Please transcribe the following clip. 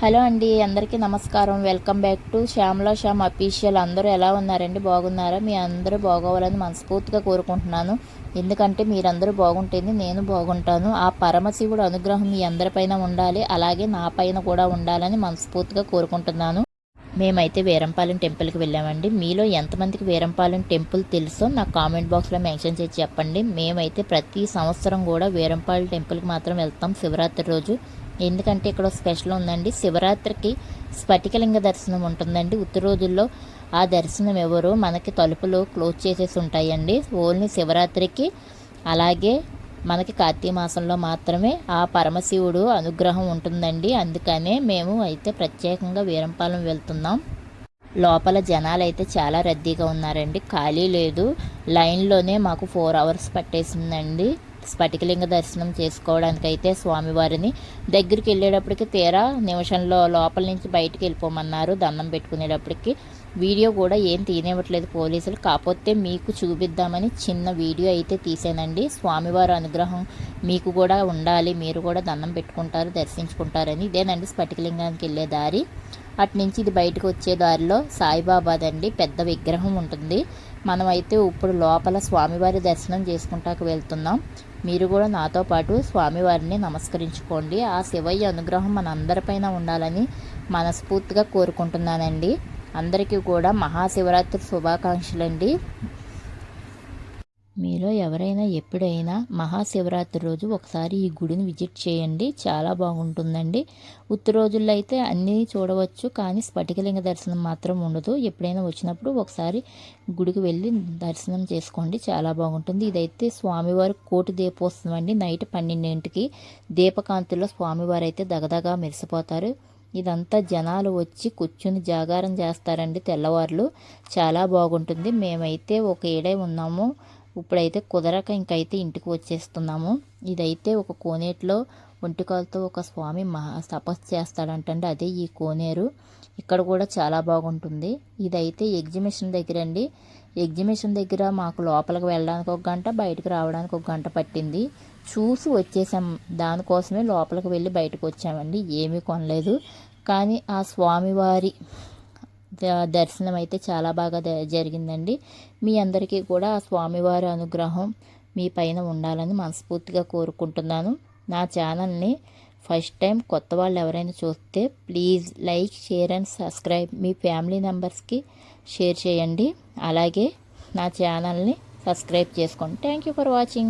Hello అండి, అందరికీ నమస్కారం. Welcome back to Shyamla Shyam official. అందరూ ఎలా ఉన్నారండి? బాగున్నారా? మీ అందరూ బాగోవాలని మనస్ఫూర్తిగా కోరుకుంటున్నాను. ఎందుకంటే మీరందరూ బాగుంటేనే నేను బాగుంటాను. ఆ పరమశివుడు అనుగ్రహం మీ అందరిపైన ఉండాలి, అలాగే నా పైన కూడా ఉండాలని మనస్ఫూర్తిగా కోరుకుంటున్నాను. మేమైతే వీరంపాలెం టెంపుల్కి వెళ్ళామండి. మీలో ఎంతమందికి వీరంపాలెం టెంపుల్ తెలుసో నాకు కామెంట్ బాక్స్లో మెన్షన్ చేసి చెప్పండి. మేమైతే ప్రతి సంవత్సరం కూడా వీరంపాలెం టెంపుల్కి మాత్రం వెళ్తాం శివరాత్రి రోజు. ఎందుకంటే ఇక్కడ స్పెషల్ ఉందండి. శివరాత్రికి స్ఫటికలింగ దర్శనం ఉంటుందండి. ఉత్తర రోజుల్లో ఆ దర్శనం ఎవరు మనకి తలుపులు క్లోజ్ చేసేసి ఉంటాయండి. ఓన్లీ శివరాత్రికి, అలాగే మనకి కార్తీక మాసంలో మాత్రమే ఆ పరమశివుడు అనుగ్రహం ఉంటుందండి. అందుకనే మేము అయితే ప్రత్యేకంగా వీరంపాలెం వెళ్తున్నాం. లోపల జనాలు అయితే చాలా రద్దీగా ఉన్నారండి, ఖాళీ లేదు. లైన్లోనే మాకు 4 hours పట్టేసిందండి స్ఫటికలింగ దర్శనం చేసుకోవడానికైతే. స్వామివారిని దగ్గరికి వెళ్ళేటప్పటికి తీరా నిమిషంలో లోపల నుంచి బయటికి వెళ్ళిపోమన్నారు. దండం పెట్టుకునేటప్పటికి వీడియో కూడా ఏం తీనివ్వట్లేదు పోలీసులు. కాకపోతే మీకు చూపిద్దామని చిన్న వీడియో అయితే తీసానండి. స్వామివారి అనుగ్రహం మీకు కూడా ఉండాలి, మీరు కూడా దండం పెట్టుకుంటారు, దర్శించుకుంటారని. ఇదేనండి స్ఫటికలింగానికి వెళ్ళే దారి. అటు నుంచి ఇది బయటకు వచ్చే దారిలో సాయిబాబాదండి పెద్ద విగ్రహం ఉంటుంది. మనమైతే ఇప్పుడు లోపల స్వామివారి దర్శనం చేసుకుంటాకు వెళ్తున్నాం. మీరు కూడా నాతో పాటు స్వామివారిని నమస్కరించుకోండి. ఆ శివయ్య అనుగ్రహం మన అందరిపైన ఉండాలని మనస్ఫూర్తిగా కోరుకుంటున్నానండి. అందరికీ కూడా మహాశివరాత్రి శుభాకాంక్షలండి. మీలో ఎవరైనా ఎప్పుడైనా మహాశివరాత్రి రోజు ఒకసారి ఈ గుడిని విజిట్ చేయండి, చాలా బాగుంటుందండి. ఉత్తర రోజుల్లో అయితే అన్నీ చూడవచ్చు, కానీ స్ఫటికలింగ దర్శనం మాత్రం ఉండదు. ఎప్పుడైనా వచ్చినప్పుడు ఒకసారి గుడికి వెళ్ళి దర్శనం చేసుకోండి, చాలా బాగుంటుంది. ఇదైతే స్వామివారి కోటి దీపోత్సవం అండి. నైట్ 12ంటికి దీపకాంతిలో స్వామివారు అయితే దగదగా మెరిసిపోతారు. ఇదంతా జనాలు వచ్చి కూర్చుని జాగారం చేస్తారండి తెల్లవారులు, చాలా బాగుంటుంది. మేమైతే ఒక ఏడే ఉన్నాము. ఇప్పుడైతే కుదరక ఇంకైతే ఇంటికి వచ్చేస్తున్నాము. ఇదైతే ఒక కోనేటిలో ఒంటికాలతో ఒక స్వామి తపస్సు చేస్తాడంటండి, అదే ఈ కోనేరు. ఇక్కడ కూడా చాలా బాగుంటుంది. ఇదైతే ఎగ్జిబిషన్ దగ్గర అండి. ఎగ్జిబిషన్ దగ్గర మాకు లోపలికి వెళ్ళడానికి 1 గంట, బయటకు రావడానికి 1 గంట పట్టింది. చూసి వచ్చేసాం, దానికోసమే లోపలికి వెళ్ళి బయటకు వచ్చామండి. ఏమీ కొనలేదు, కానీ ఆ స్వామివారి దర్శనం అయితే చాలా బాగా జరిగిందండి. మీ అందరికీ కూడా ఆ స్వామివారి అనుగ్రహం మీ పైన ఉండాలని మనస్ఫూర్తిగా కోరుకుంటున్నాను. నా ఛానల్ని ఫస్ట్ టైం కొత్త వాళ్ళు ఎవరైనా చూస్తే please like, share and subscribe. Me family మెంబర్స్కి షేర్ చేయండి, అలాగే నా ఛానల్ని సబ్స్క్రైబ్ చేసుకోండి. Thank you for watching.